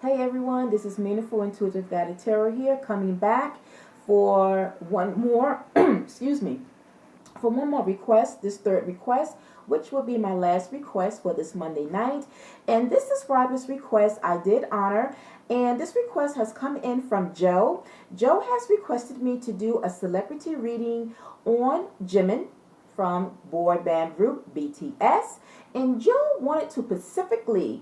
Hey everyone, this is Meaningful Intuitive Guided Tarot here, coming back for one more, excuse me, for one more request, this third request, which will be my last request for this Monday night. And this subscriber's request I did honor, and this request has come in from Joe. Joe has requested me to do a celebrity reading on Jimin from boy band group BTS. And Joe wanted to specifically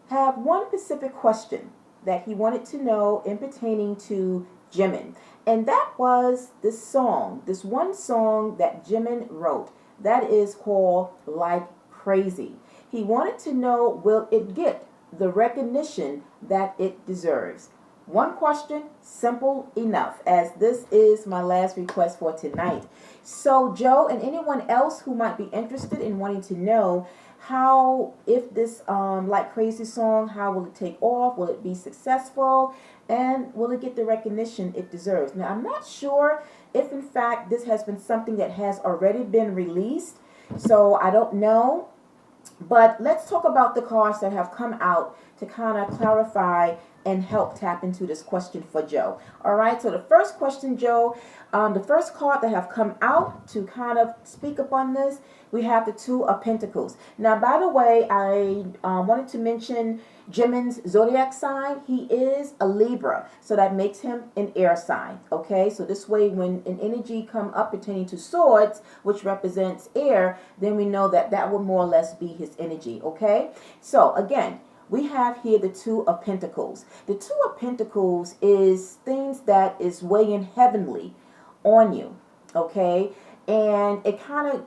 have one specific question that he wanted to know in pertaining to Jimin. And that was this song, this one song that Jimin wrote that is called Like Crazy. He wanted to know, will it get the recognition that it deserves? One question, simple enough, as this is my last request for tonight. So, Joe and anyone else who might be interested in wanting to know how, if this Like Crazy song, how will it take off? Will it be successful? And will it get the recognition it deserves? Now, I'm not sure if in fact this has been something that has already been released, so I don't know. But let's talk about the cards that have come out to kind of clarify and help tap into this question for Joe. All right, so the first question, Joe, the first card that have come out to kind of speak upon this, we have the Two of Pentacles. Now, by the way, I wanted to mention Jimin's zodiac sign. He is a Libra, so that makes him an air sign. Okay, so this way, when an energy come up pertaining to swords, which represents air, then we know that that will more or less be his energy. Okay, so again, we have here the Two of Pentacles. The Two of Pentacles is things that is weighing heavenly on you, okay? And it kind of,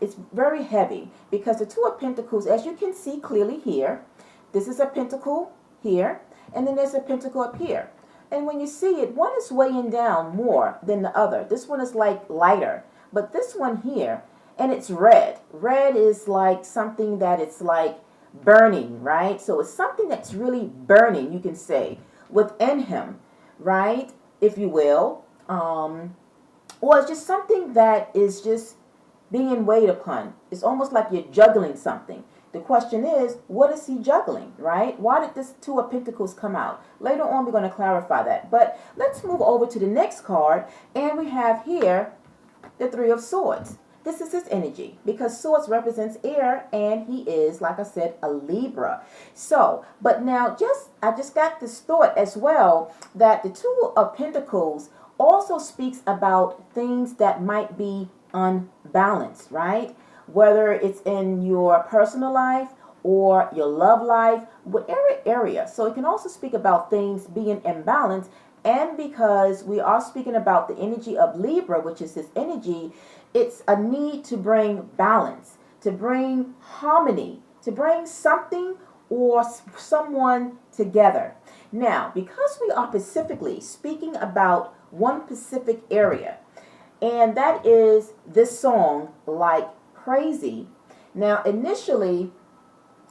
it's very heavy because the Two of Pentacles, as you can see clearly here, this is a pentacle here, and then there's a pentacle up here. And when you see it, one is weighing down more than the other. This one is like lighter, but this one here, and it's red. Red is like something that it's like burning, right? So it's something that's really burning, you can say, within him, right? If you will. Or it's just something that is just being weighed upon. It's almost like you're juggling something. The question is, what is he juggling, right? Why did this Two of Pentacles come out? Later on, we're going to clarify that. But let's move over to the next card, and we have here the Three of Swords. This is his energy because swords represents air, and he is, like I said, a Libra. So, but now I just got this thought as well that the Two of Pentacles also speaks about things that might be unbalanced, right? Whether it's in your personal life or your love life, whatever area. So it can also speak about things being imbalanced. And because we are speaking about the energy of Libra, which is his energy, it's a need to bring balance, to bring harmony, to bring something or someone together. Now, because we are specifically speaking about one specific area, and that is this song, Like Crazy. Now, initially,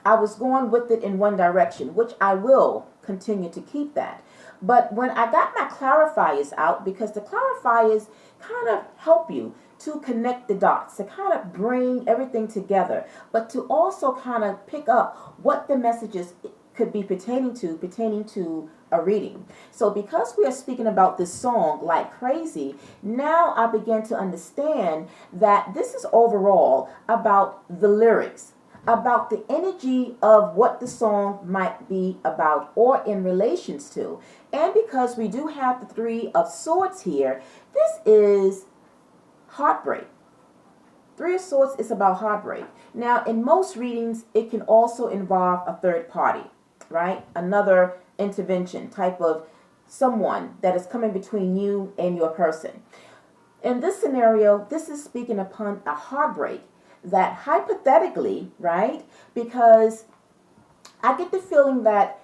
I was going with it in one direction, which I will continue to keep that. But when I got my clarifiers out, because the clarifiers kind of help you to connect the dots, to kind of bring everything together, but to also kind of pick up what the messages could be pertaining to a reading. So because we are speaking about this song Like Crazy, now I began to understand that this is overall about the lyrics, about the energy of what the song might be about or in relations to. And because we do have the Three of Swords here, this is heartbreak. Three of Swords is about heartbreak. Now, in most readings, it can also involve a third party, right? Another intervention type of someone that is coming between you and your person. In this scenario, this is speaking upon a heartbreak that hypothetically, right? Because I get the feeling that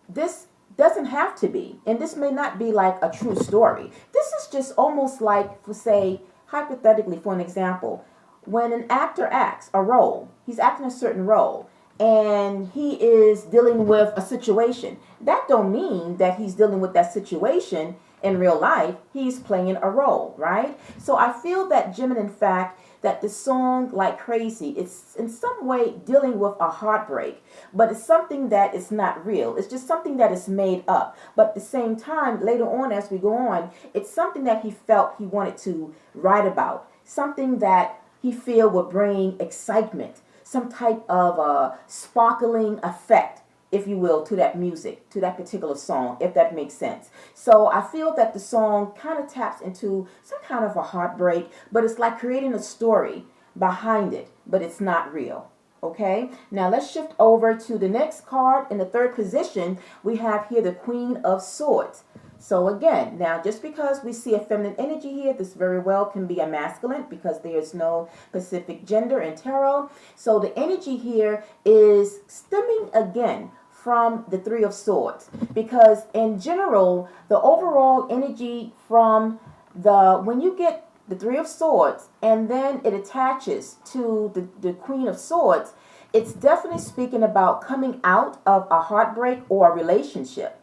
this doesn't have to be, and this may not be like a true story. This is just almost like, for say, hypothetically, for an example, when an actor acts a role, he's acting a certain role, and he is dealing with a situation. That don't mean that he's dealing with that situation in real life. He's playing a role, right? So I feel that Jimin, in fact, that the song Like Crazy, it's in some way dealing with a heartbreak, but it's something that is not real. It's just something that is made up. But at the same time, later on as we go on, it's something that he felt he wanted to write about, something that he feel would bring excitement, some type of sparkling effect, if you will, to that music, to that particular song, if that makes sense. So I feel that the song kind of taps into some kind of a heartbreak, but it's like creating a story behind it, but it's not real. Okay, now let's shift over to the next card. In the third position, we have here the Queen of Swords. So again, now just because we see a feminine energy here, this very well can be a masculine because there's no specific gender in tarot. So the energy here is stemming again from the Three of Swords, because in general, the overall energy from when you get the Three of Swords and then it attaches to the Queen of Swords, it's definitely speaking about coming out of a heartbreak or a relationship.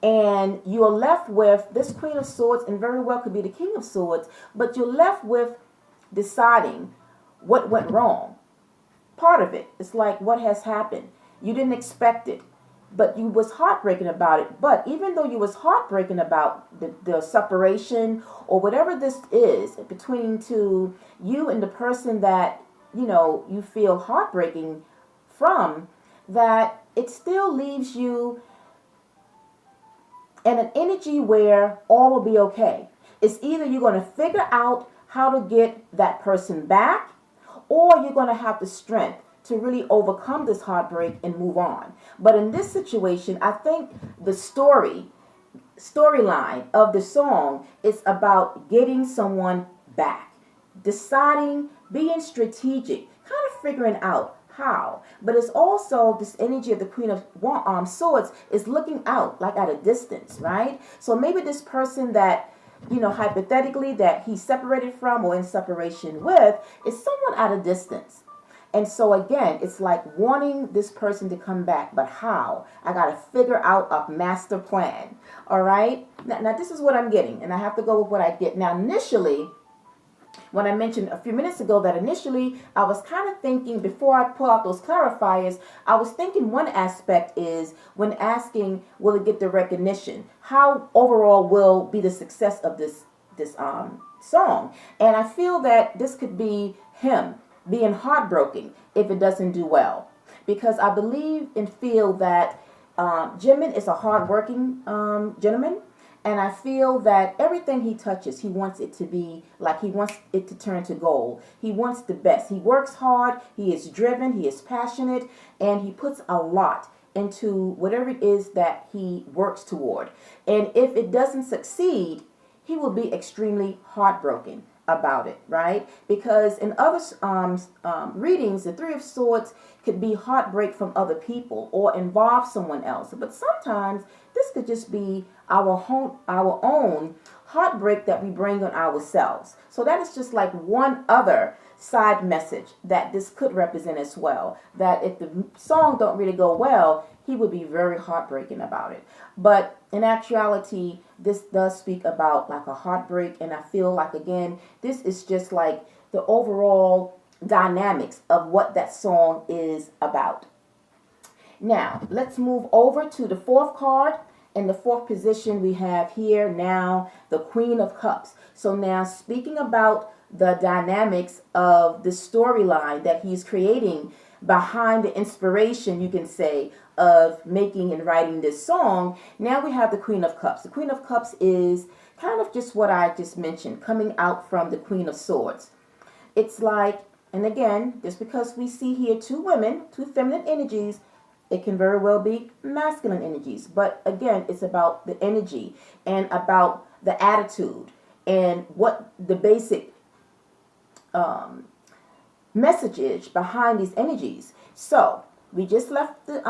And you're left with this Queen of Swords, and very well could be the King of Swords, but you're left with deciding what went wrong. Part of it, it's like what has happened. You didn't expect it, but you was heartbreaking about it. But even though you was heartbreaking about the separation or whatever this is between to you and the person that you feel heartbreaking from, that it still leaves you and an energy where all will be okay. It's either you're going to figure out how to get that person back, or you're going to have the strength to really overcome this heartbreak and move on. But in this situation, I think the storyline of the song is about getting someone back, deciding, being strategic, kind of figuring out how. But it's also this energy of the Queen of Swords is looking out, like at a distance, right? So maybe this person that, hypothetically that he's separated from or in separation with is someone at a distance. And so again, it's like wanting this person to come back, but how? I got to figure out a master plan. All right. Now this is what I'm getting, and I have to go with what I get. Now, initially, when I mentioned a few minutes ago that initially I was kind of thinking, before I pull out those clarifiers, I was thinking one aspect is when asking, will it get the recognition? How overall will be the success of this song? And I feel that this could be him being heartbroken if it doesn't do well, because I believe and feel that Jimin is a hardworking gentleman. And I feel that everything he touches, he wants it to be like, he wants it to turn to gold. He wants the best. He works hard. He is driven. He is passionate. And he puts a lot into whatever it is that he works toward. And if it doesn't succeed, he will be extremely heartbroken about it, right? Because in other readings, the Three of Swords could be heartbreak from other people or involve someone else. But sometimes this could just be our own heartbreak that we bring on ourselves. So that is just like one other side message that this could represent as well. That if the song don't really go well, he would be very heartbreaking about it. But in actuality, this does speak about like a heartbreak, and I feel like, again, this is just like the overall dynamics of what that song is about. Now, let's move over to the fourth card. In the fourth position, we have here now the Queen of Cups. So now, speaking about the dynamics of the storyline that he's creating behind the inspiration, you can say, of making and writing this song, now we have the Queen of Cups. The Queen of Cups is kind of just what I just mentioned, coming out from the Queen of Swords. It's like, and again, just because we see here two women, two feminine energies, it can very well be masculine energies. But again, it's about the energy and about the attitude and what the basic message is behind these energies. So we just left the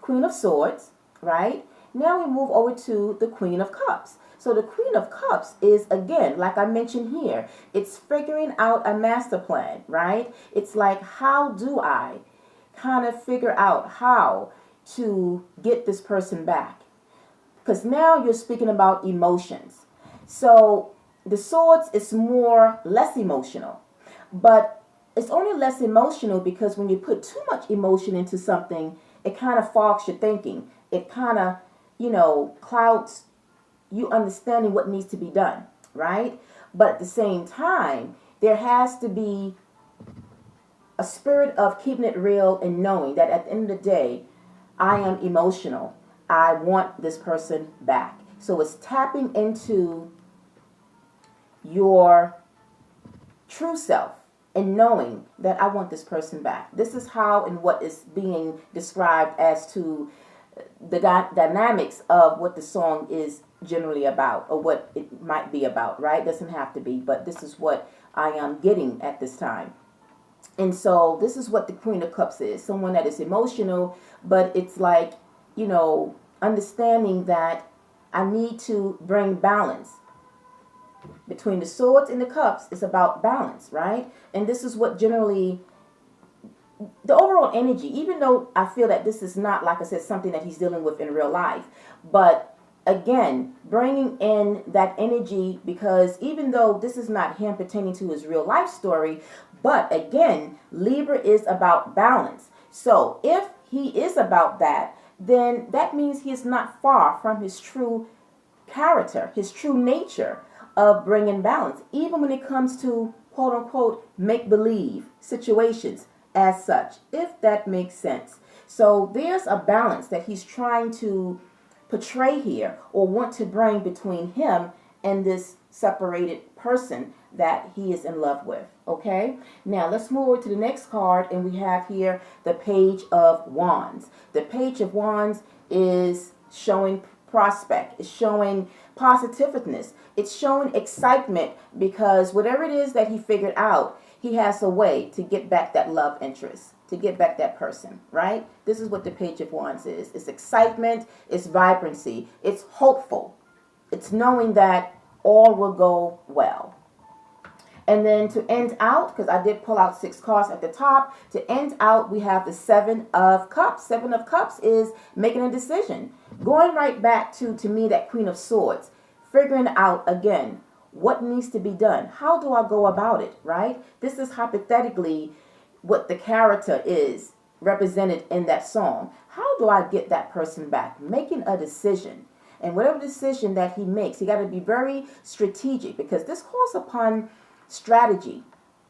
Queen of Swords, right? Now we move over to the Queen of Cups. So the Queen of Cups is, again, like I mentioned here, it's figuring out a master plan, right? It's like, how do I kind of figure out how to get this person back? Because now you're speaking about emotions. So the swords is less emotional. But it's only less emotional because when you put too much emotion into something, it kind of fogs your thinking. It kind of, clouds you understanding what needs to be done, right? But at the same time, there has to be a spirit of keeping it real and knowing that at the end of the day, I am emotional. I want this person back. So it's tapping into your true self and knowing that I want this person back. This is how and what is being described as to the dynamics of what the song is generally about, or what it might be about, right? Doesn't have to be, but this is what I am getting at this time. And so this is what the Queen of Cups is. Someone that is emotional, but it's like, understanding that I need to bring balance. Between the swords and the cups, it's about balance, right? And this is what generally, the overall energy, even though I feel that this is not, like I said, something that he's dealing with in real life, but again, bringing in that energy, because even though this is not him pertaining to his real life story, but again, Libra is about balance. So if he is about that, then that means he is not far from his true character, his true nature of bringing balance, even when it comes to quote unquote make believe situations as such, if that makes sense. So there's a balance that he's trying to portray here, or want to bring between him and this separated person that he is in love with. Okay, now let's move over to the next card, and we have here the Page of Wands. The Page of Wands is showing prospect, it's showing positiveness, it's showing excitement, because whatever it is that he figured out, he has a way to get back that love interest, to get back that person, right? This is what the Page of Wands is. It's excitement, it's vibrancy, it's hopeful, it's knowing that all will go well. And then to end out, because I did pull out 6 cards at the top, to end out we have the 7 of Cups. 7 of Cups is making a decision. Going right back to me, that Queen of Swords. Figuring out, again, what needs to be done. How do I go about it, right? This is hypothetically what the character is represented in that song. How do I get that person back? Making a decision. And whatever decision that he makes, he got to be very strategic, because this calls upon strategy.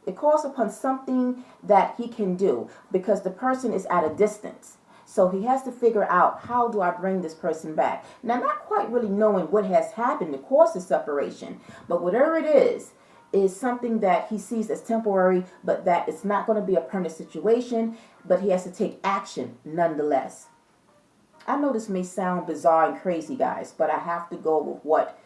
It calls upon something that he can do, because the person is at a distance. So he has to figure out, how do I bring this person back? Now, not quite really knowing what has happened to cause the separation, but whatever it is something that he sees as temporary, but that it's not going to be a permanent situation, but he has to take action nonetheless. I know this may sound bizarre and crazy, guys, but I have to go with what,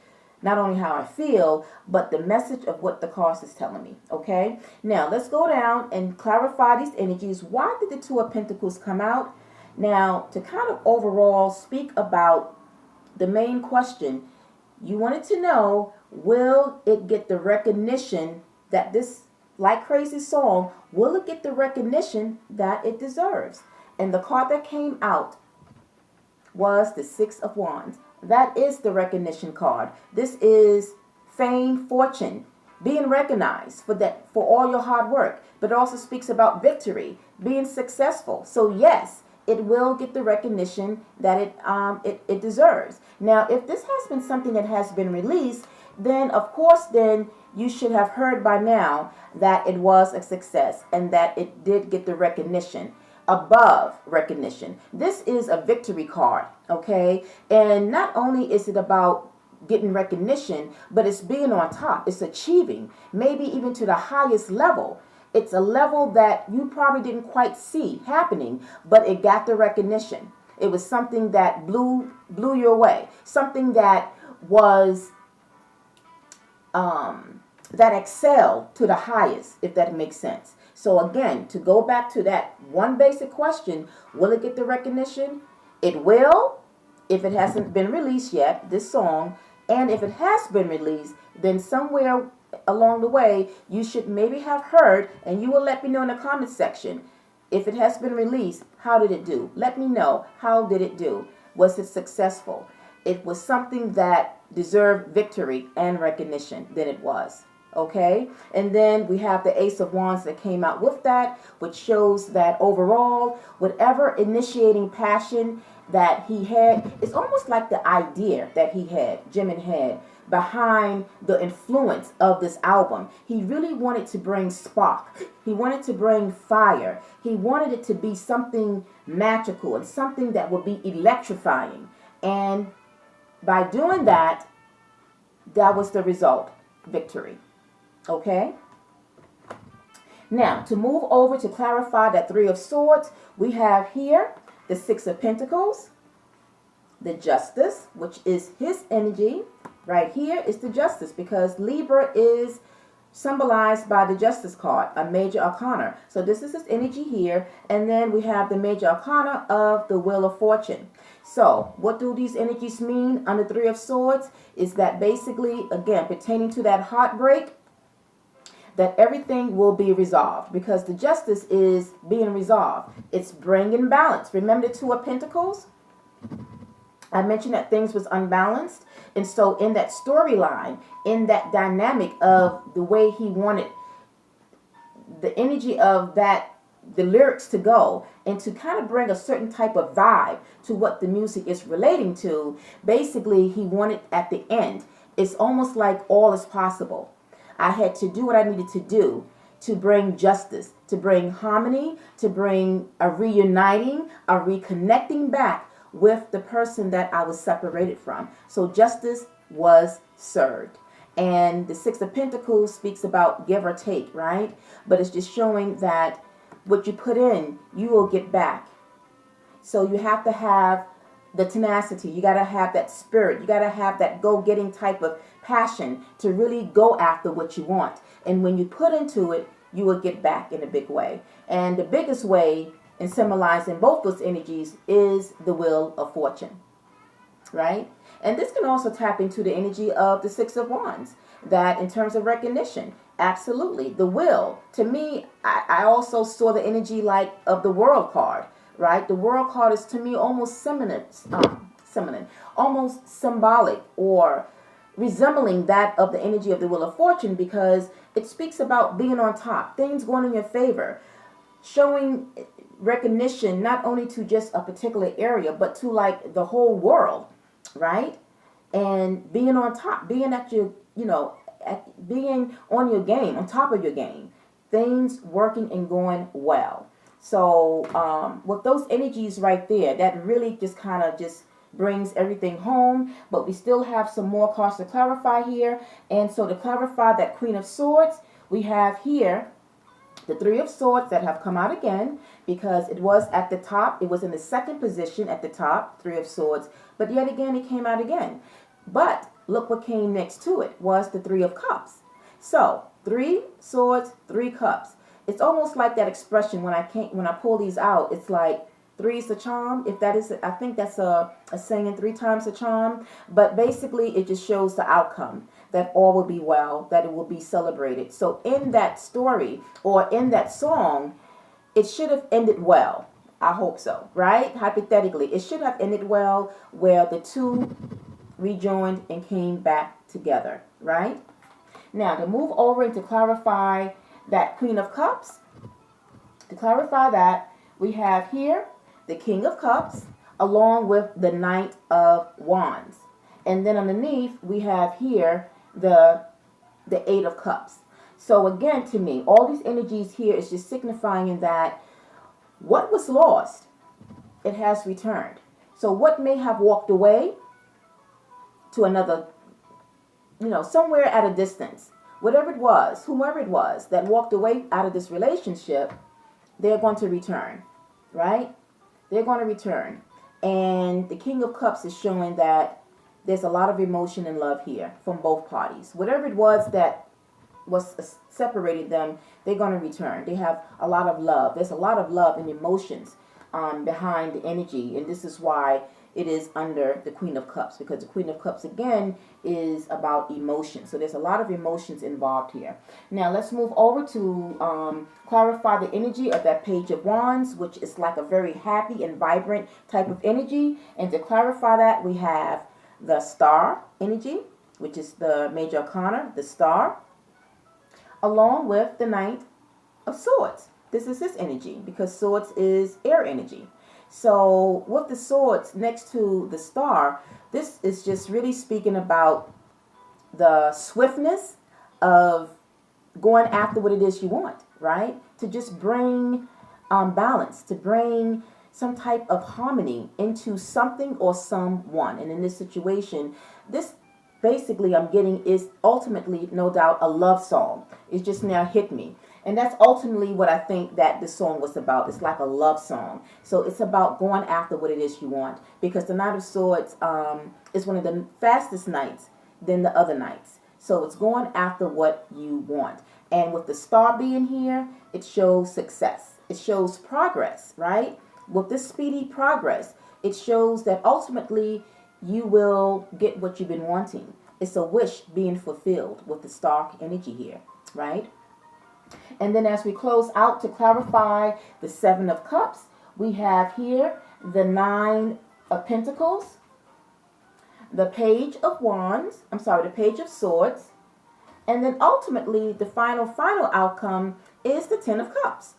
not only how I feel, but the message of what the cards is telling me, okay? Now, let's go down and clarify these energies. Why did the Two of Pentacles come out? Now, to kind of overall speak about the main question, you wanted to know, will it get the recognition that this like crazy song, will it get the recognition that it deserves? And the card that came out was the 6 of Wands. That is the recognition card. This is fame, fortune, being recognized for all your hard work. But it also speaks about victory, being successful. So yes, it will get the recognition that it deserves. Now, if this has been something that has been released, then of course, then you should have heard by now that it was a success and that it did get the recognition. Above recognition. This is a victory card, okay? And not only is it about getting recognition, but it's being on top. It's achieving, maybe even to the highest level. It's a level that you probably didn't quite see happening, but it got the recognition. It was something that blew you away. Something that was that excelled to the highest, if that makes sense. So again, to go back to that one basic question, will it get the recognition? It will, if it hasn't been released yet, this song. And if it has been released, then somewhere along the way, you should maybe have heard, and you will let me know in the comment section. If it has been released, how did it do? Let me know, how did it do? Was it successful? It was something that deserved victory and recognition, then it was. Okay, and then we have the Ace of Wands that came out with that, which shows that overall, whatever initiating passion that he had, it's almost like the idea that he had, Jimin had, behind the influence of this album. He really wanted to bring spark. He wanted to bring fire. He wanted it to be something magical and something that would be electrifying. And by doing that, that was the result, victory. Okay? Now, to move over to clarify that Three of Swords, we have here the Six of Pentacles, the Justice, which is his energy. Right here is the Justice, because Libra is symbolized by the Justice card, a major arcana. So this is his energy here. And then we have the major arcana of the Wheel of Fortune. So what do these energies mean under Three of Swords? Is that basically, again, pertaining to that heartbreak, that everything will be resolved, because the Justice is being resolved. It's bringing balance. Remember the Two of Pentacles? I mentioned that things was unbalanced. And so in that storyline, in that dynamic of the way he wanted the energy of that, the lyrics to go, and to kind of bring a certain type of vibe to what the music is relating to, basically he wanted at the end, it's almost like all is possible. I had to do what I needed to do to bring justice, to bring harmony, to bring a reuniting, a reconnecting back with the person that I was separated from. So justice was served. And the Six of Pentacles speaks about give or take, right? But it's just showing that what you put in, you will get back. So you have to have the tenacity. You got to have that spirit. You got to have that go-getting type of passion to really go after what you want. And when you put into it, you will get back in a big way. And the biggest way in symbolizing both those energies is the Wheel of Fortune, right? And this can also tap into the energy of the Six of Wands, that in terms of recognition, absolutely. The will, to me, I also saw the energy like of the World card, right? The World card is to me almost almost symbolic or resembling that of the energy of the Wheel of Fortune, because it speaks about being on top, things going in your favor, showing recognition not only to just a particular area, but to like the whole world, right? And being on top, being at your, being on your game, on top of your game, things working and going well. So with those energies right there, that really just kind of just brings everything home. But we still have some more cards to clarify here. And so to clarify that Queen of Swords, we have here the Three of Swords that have come out again, because it was at the top. It was in the second position at the top, Three of Swords. But yet again, it came out again. But look what came next to it was the Three of Cups. So 3 swords, 3 cups. It's almost like that expression when I pull these out. It's like three's a charm. If that is, I think that's a saying, 3 times a charm. But basically, it just shows the outcome, that all will be well, that it will be celebrated. So in that story or in that song, it should have ended well. I hope so, right? Hypothetically, it should have ended well, where the two rejoined and came back together, right? Now, to move over and to clarify that Queen of Cups, to clarify that, we have here the King of Cups along with the Knight of Wands. And then underneath, we have here the Eight of Cups. So again, to me, all these energies here is just signifying that what was lost, it has returned. So what may have walked away to another, somewhere at a distance, whatever it was, whomever it was that walked away out of this relationship, they're going to return, right? They're going to return. And the King of Cups is showing that there's a lot of emotion and love here from both parties. Whatever it was that was separated them, they're going to return. They have a lot of love. There's a lot of love and emotions behind the energy. And this is why it is under the Queen of Cups, because the Queen of Cups, again, is about emotion. So there's a lot of emotions involved here. Now, let's move over to clarify the energy of that Page of Wands, which is like a very happy and vibrant type of energy. And to clarify that, we have the Star energy, which is the major arcana, the Star. along with the Knight of Swords. This is his energy because swords is air energy. So with the swords next to the star, this is just really speaking about the swiftness of going after what it is you want, right? To just bring balance, to bring some type of harmony into something or someone. And in this situation, this basically I'm getting is ultimately, no doubt, a love song. It's just now hit me. And that's ultimately what I think that this song was about. It's like a love song. So it's about going after what it is you want. Because the Knight of Swords is one of the fastest knights than the other knights. So it's going after what you want. And with the star being here, it shows success. It shows progress, right? With this speedy progress, it shows that ultimately you will get what you've been wanting. It's a wish being fulfilled with the star energy here, right? And then as we close out to clarify the Seven of Cups, we have here the Nine of Pentacles, the Page of Wands, the Page of Swords, and then ultimately the final outcome is the Ten of Cups.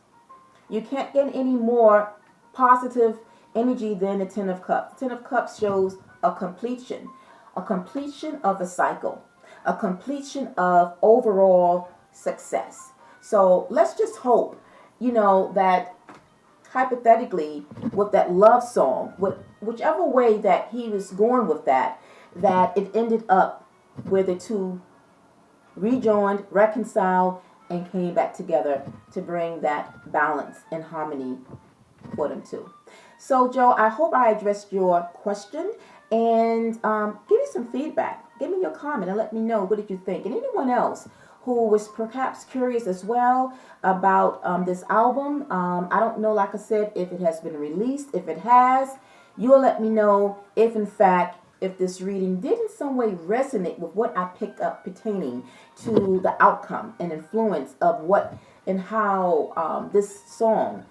You can't get any more positive energy than the Ten of Cups. The Ten of Cups shows a completion of a cycle, a completion of overall success. So let's just hope, that hypothetically with that love song, whichever way that he was going with that it ended up where the two rejoined, reconciled, and came back together to bring that balance and harmony for them too. So Joe, I hope I addressed your question, and give me some feedback. Give me your comment and let me know, what did you think? And anyone else who was perhaps curious as well about this album, I don't know, like I said, if it has been released. If it has, you will let me know if in fact, if this reading did in some way resonate with what I picked up pertaining to the outcome and influence of what and how this song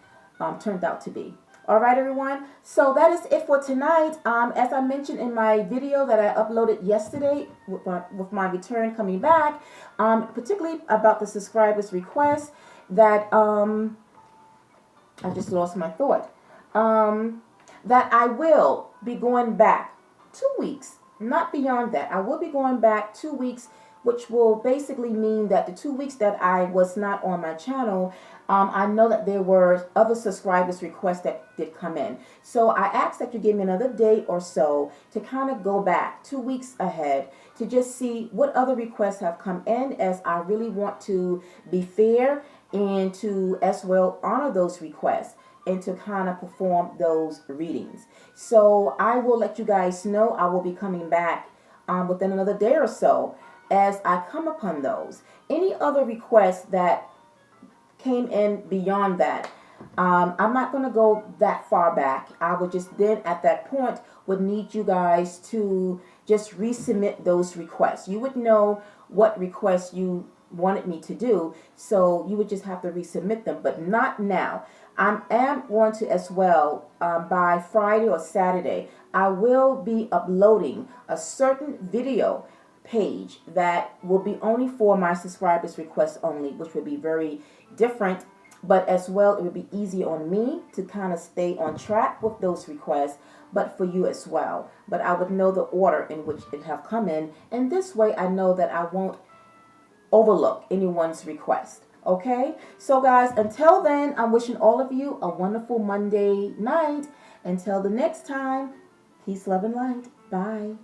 turned out to be. All right, everyone. So that is it for tonight. As I mentioned in my video that I uploaded yesterday with my return coming back, particularly about the subscribers' request, that I just lost my thought. That I will be going back 2 weeks, not beyond that. I will be going back 2 weeks, which will basically mean that the 2 weeks that I was not on my channel, I know that there were other subscribers' requests that did come in. So I asked that you give me another day or so to kind of go back 2 weeks ahead to just see what other requests have come in, as I really want to be fair and to as well honor those requests and to kind of perform those readings. So I will let you guys know I will be coming back within another day or so as I come upon those. Any other requests that came in beyond that, I'm not going to go that far back. I would just then at that point would need you guys to just resubmit those requests. You would know what requests you wanted me to do, so you would just have to resubmit them, but not now. I am going to as well, by Friday or Saturday, I will be uploading a certain video page that will be only for my subscribers' requests only, which will be very different, but as well it would be easy on me to kind of stay on track with those requests, but for you as well. But I would know the order in which it have come in, and this way I know that I won't overlook anyone's request. Okay, so guys, until then, I'm wishing all of you a wonderful Monday night. Until the next time, peace, love, and light. Bye.